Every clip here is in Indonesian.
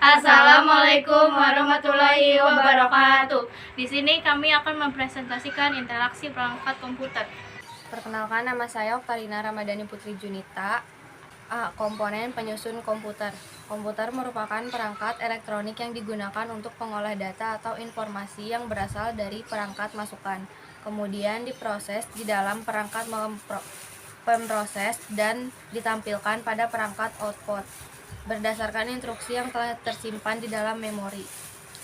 Assalamualaikum warahmatullahi wabarakatuh. Di sini kami akan mempresentasikan interaksi perangkat komputer. Perkenalkan, nama saya Oktarina Ramadhani Putri Junita. Komponen penyusun komputer. Komputer merupakan perangkat elektronik yang digunakan untuk pengolah data atau informasi yang berasal dari perangkat masukan. Kemudian diproses di dalam perangkat pemroses dan ditampilkan pada perangkat output berdasarkan instruksi yang telah tersimpan di dalam memori.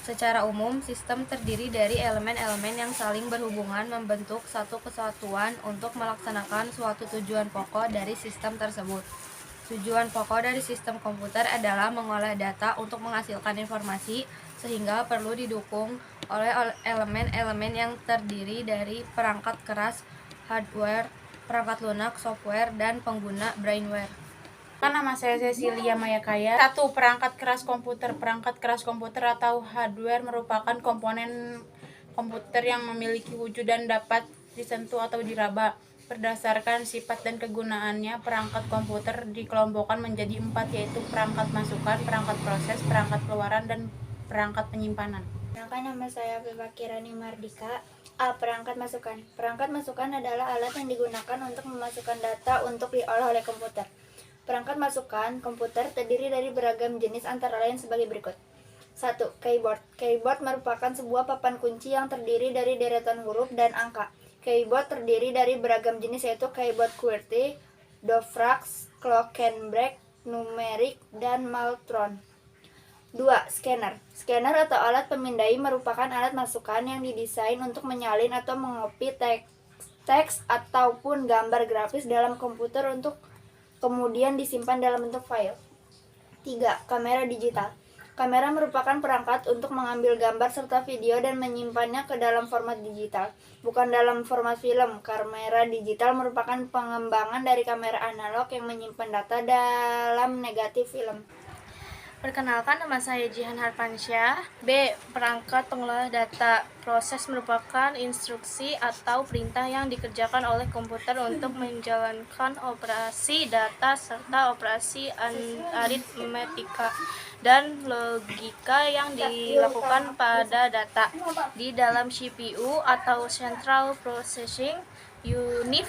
Secara umum, sistem terdiri dari elemen-elemen yang saling berhubungan membentuk satu kesatuan untuk melaksanakan suatu tujuan pokok dari sistem tersebut. Tujuan pokok dari sistem komputer adalah mengolah data untuk menghasilkan informasi, sehingga perlu didukung oleh elemen-elemen yang terdiri dari perangkat keras, hardware, perangkat lunak, software, dan pengguna brainware. Nama saya Cecilia Mayakaya. 1. Perangkat keras komputer. Perangkat keras komputer atau hardware merupakan komponen komputer yang memiliki wujud dan dapat disentuh atau diraba. Berdasarkan sifat dan kegunaannya, perangkat komputer dikelompokkan menjadi 4, yaitu perangkat masukan, perangkat proses, perangkat keluaran, dan perangkat penyimpanan. Perkenalkan, nama saya Beba Kirani Mardika. Perangkat masukan. Perangkat masukan adalah alat yang digunakan untuk memasukkan data untuk diolah oleh komputer. Perangkat masukan komputer terdiri dari beragam jenis antara lain sebagai berikut. 1. Keyboard. Keyboard merupakan sebuah papan kunci yang terdiri dari deretan huruf dan angka. Keyboard terdiri dari beragam jenis, yaitu keyboard QWERTY, Dovrax, Glockenbach, Numeric, dan Maltron. 2. Scanner. Scanner atau alat pemindai merupakan alat masukan yang didesain untuk menyalin atau mengopi teks ataupun gambar grafis dalam komputer untuk kemudian disimpan dalam bentuk file. 3. Kamera digital. Kamera merupakan perangkat untuk mengambil gambar serta video dan menyimpannya ke dalam format digital, bukan dalam format film. Kamera digital merupakan pengembangan dari kamera analog yang menyimpan data dalam negatif film. Perkenalkan, nama saya Jihan Harpansyah. B. Perangkat pengolah data. Proses merupakan instruksi atau perintah yang dikerjakan oleh komputer untuk menjalankan operasi data serta operasi aritmetika dan logika yang dilakukan pada data. Di dalam CPU atau Central Processing Unit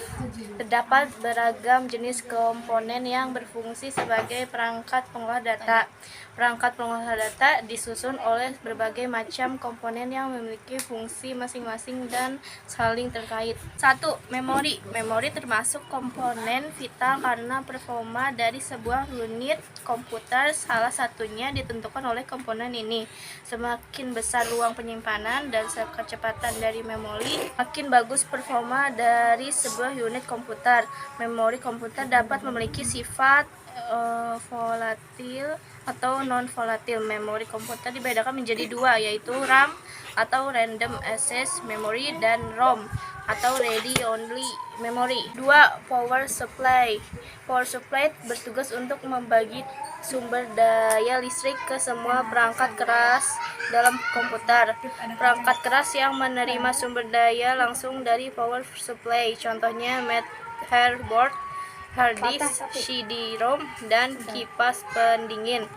terdapat beragam jenis komponen yang berfungsi sebagai perangkat pengolah data. Perangkat pengolah data disusun oleh berbagai macam komponen yang memiliki fungsi masing-masing dan saling terkait. 1. Memori. Memori termasuk komponen vital karena performa dari sebuah unit komputer salah satunya ditentukan oleh komponen ini. Semakin besar ruang penyimpanan dan kecepatan dari memori, makin bagus performa dari sebuah unit komputer. Memori komputer dapat memiliki sifat volatil atau non-volatil. Memori komputer dibedakan menjadi 2, yaitu RAM atau Random Access Memory dan ROM atau Ready Only Memory. 2. Power Supply. Power Supply bertugas untuk membagi sumber daya listrik ke semua perangkat keras dalam komputer. Perangkat keras yang menerima sumber daya langsung dari power supply, contohnya motherboard, hard disk, CD-ROM, dan kipas pendingin.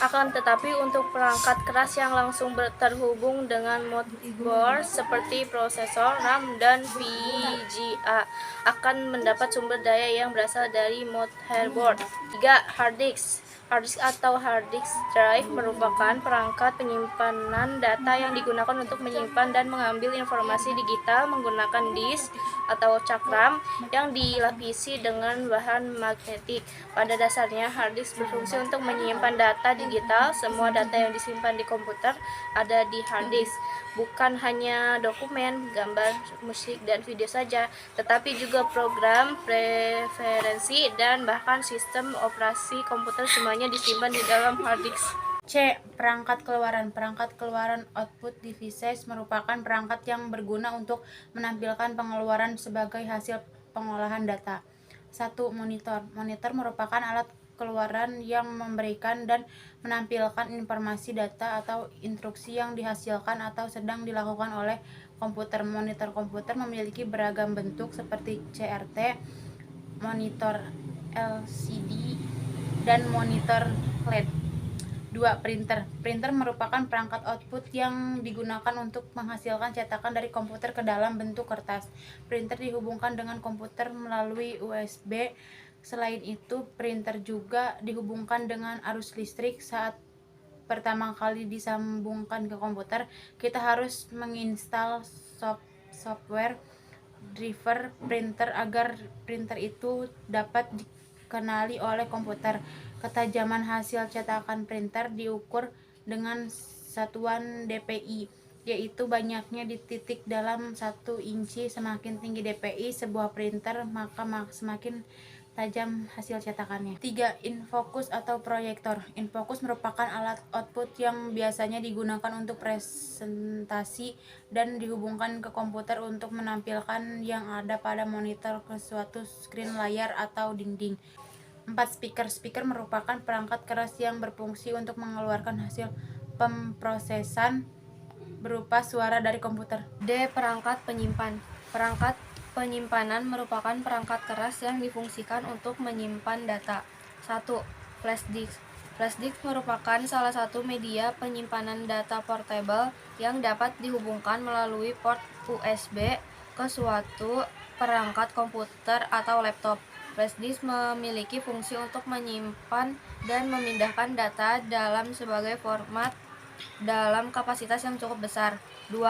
Akan tetapi untuk perangkat keras yang langsung terhubung dengan motherboard seperti prosesor, RAM, dan VGA akan mendapat sumber daya yang berasal dari motherboard. 3. Hard disk. Hard disk atau hard disk drive merupakan perangkat penyimpanan data yang digunakan untuk menyimpan dan mengambil informasi digital menggunakan disk atau cakram yang dilapisi dengan bahan magnetik. Pada dasarnya, hard disk berfungsi untuk menyimpan data digital. Semua data yang disimpan di komputer ada di hard disk. Bukan hanya dokumen, gambar, musik, dan video saja, tetapi juga program, preferensi, dan bahkan sistem operasi komputer semuanya disimpan di dalam hard disk. C. Perangkat keluaran. Perangkat keluaran output devices merupakan perangkat yang berguna untuk menampilkan pengeluaran sebagai hasil pengolahan data. 1. Monitor. Monitor merupakan alat keluaran yang memberikan dan menampilkan informasi data atau instruksi yang dihasilkan atau sedang dilakukan oleh komputer. Monitor komputer memiliki beragam bentuk seperti CRT, monitor LCD, dan monitor LED. 2. Printer. Printer merupakan perangkat output yang digunakan untuk menghasilkan cetakan dari komputer ke dalam bentuk kertas. Printer dihubungkan dengan komputer melalui USB. Selain itu, printer juga dihubungkan dengan arus listrik. Saat pertama kali disambungkan ke komputer, kita harus menginstal software driver printer agar printer itu dapat dikenali oleh komputer. Ketajaman hasil cetakan printer diukur dengan satuan dpi, yaitu banyaknya di titik dalam 1 inci. Semakin tinggi dpi sebuah printer, maka semakin tajam hasil cetakannya. 3. Infocus atau proyektor. Infocus merupakan alat output yang biasanya digunakan untuk presentasi dan dihubungkan ke komputer untuk menampilkan yang ada pada monitor ke suatu screen layar atau dinding. 4. Speaker. Speaker merupakan perangkat keras yang berfungsi untuk mengeluarkan hasil pemrosesan berupa suara dari komputer. D. Perangkat penyimpan. Perangkat penyimpanan merupakan perangkat keras yang difungsikan untuk menyimpan data. 1. Flash disk. Flash disk merupakan salah satu media penyimpanan data portable yang dapat dihubungkan melalui port USB ke suatu perangkat komputer atau laptop. Flash disk memiliki fungsi untuk menyimpan dan memindahkan data dalam sebagai format dalam kapasitas yang cukup besar. 2.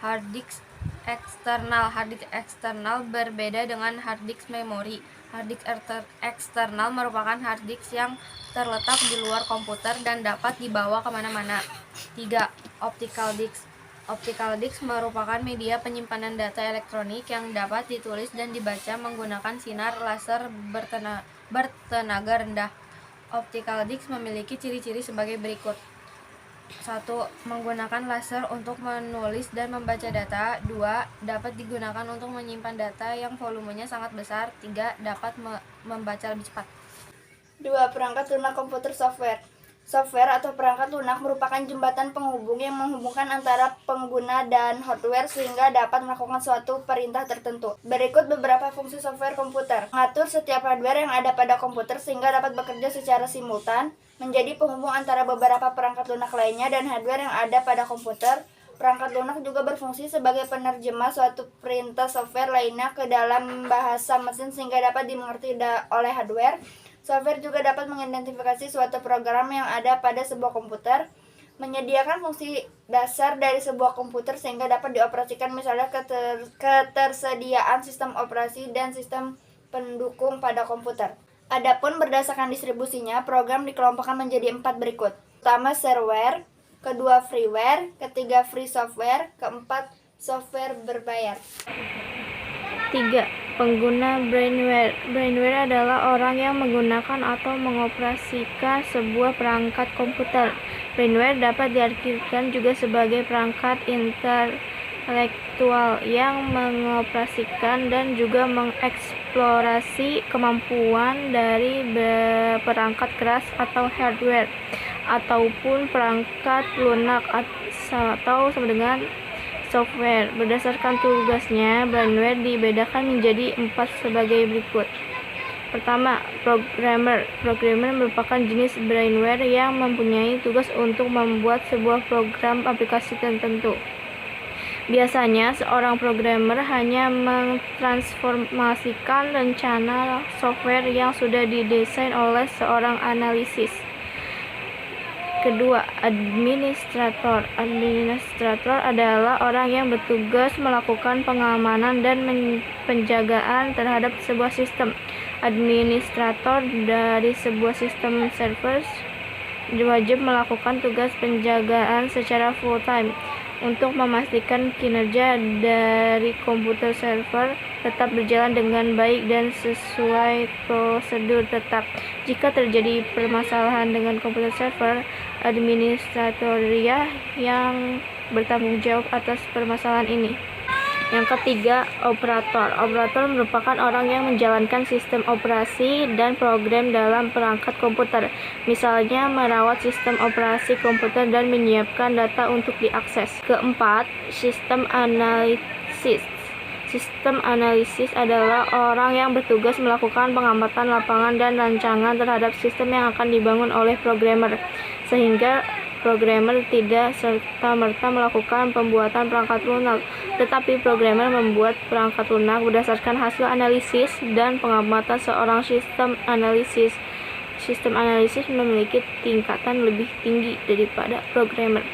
Hard disk eksternal. Hard disk eksternal berbeda dengan hard disk memori. Hard disk eksternal merupakan hard disk yang terletak di luar komputer dan dapat dibawa kemana-mana. 3. Optical disk. Optical disk merupakan media penyimpanan data elektronik yang dapat ditulis dan dibaca menggunakan sinar laser bertenaga rendah. Optical disk memiliki ciri-ciri sebagai berikut. 1. Menggunakan laser untuk menulis dan membaca data. 2. Dapat digunakan untuk menyimpan data yang volumenya sangat besar. 3. Dapat membaca lebih cepat. 2. Perangkat lunak komputer software. Software atau perangkat lunak merupakan jembatan penghubung yang menghubungkan antara pengguna dan hardware sehingga dapat melakukan suatu perintah tertentu. Berikut beberapa fungsi software komputer. Mengatur setiap hardware yang ada pada komputer sehingga dapat bekerja secara simultan, menjadi penghubung antara beberapa perangkat lunak lainnya dan hardware yang ada pada komputer. Perangkat lunak juga berfungsi sebagai penerjemah suatu perintah software lainnya ke dalam bahasa mesin sehingga dapat dimengerti oleh hardware. Software juga dapat mengidentifikasi suatu program yang ada pada sebuah komputer, menyediakan fungsi dasar dari sebuah komputer sehingga dapat dioperasikan, misalnya ketersediaan sistem operasi dan sistem pendukung pada komputer. Adapun berdasarkan distribusinya, program dikelompokkan menjadi 4 berikut. Pertama, shareware, kedua, freeware, ketiga, free software, keempat, software berbayar. 3. Pengguna brainware. Brainware adalah orang yang menggunakan atau mengoperasikan sebuah perangkat komputer. Brainware dapat diartikan juga sebagai perangkat intelektual yang mengoperasikan dan juga mengeksplorasi kemampuan dari perangkat keras atau hardware, ataupun perangkat lunak atau sama dengan software. Berdasarkan tugasnya, brainware dibedakan menjadi 4 sebagai berikut. Pertama, programmer. Programmer merupakan jenis brainware yang mempunyai tugas untuk membuat sebuah program aplikasi tertentu. Biasanya, seorang programmer hanya mentransformasikan rencana software yang sudah didesain oleh seorang analisis. Kedua, administrator. Administrator adalah orang yang bertugas melakukan pengamanan dan penjagaan terhadap sebuah sistem. Administrator dari sebuah sistem server wajib melakukan tugas penjagaan secara full time untuk memastikan kinerja dari komputer server tetap berjalan dengan baik dan sesuai prosedur tetap. Jika terjadi permasalahan dengan komputer server, administratoria yang bertanggung jawab atas permasalahan ini. Yang ketiga, operator. Operator merupakan orang yang menjalankan sistem operasi dan program dalam perangkat komputer. Misalnya, merawat sistem operasi komputer dan menyiapkan data untuk diakses. Keempat, sistem analisis. Sistem analisis adalah orang yang bertugas melakukan pengamatan lapangan dan rancangan terhadap sistem yang akan dibangun oleh programmer. sehingga programmer tidak serta-merta melakukan pembuatan perangkat lunak, tetapi programmer membuat perangkat lunak berdasarkan hasil analisis dan pengamatan seorang sistem analisis. Sistem analisis memiliki tingkatan lebih tinggi daripada programmer.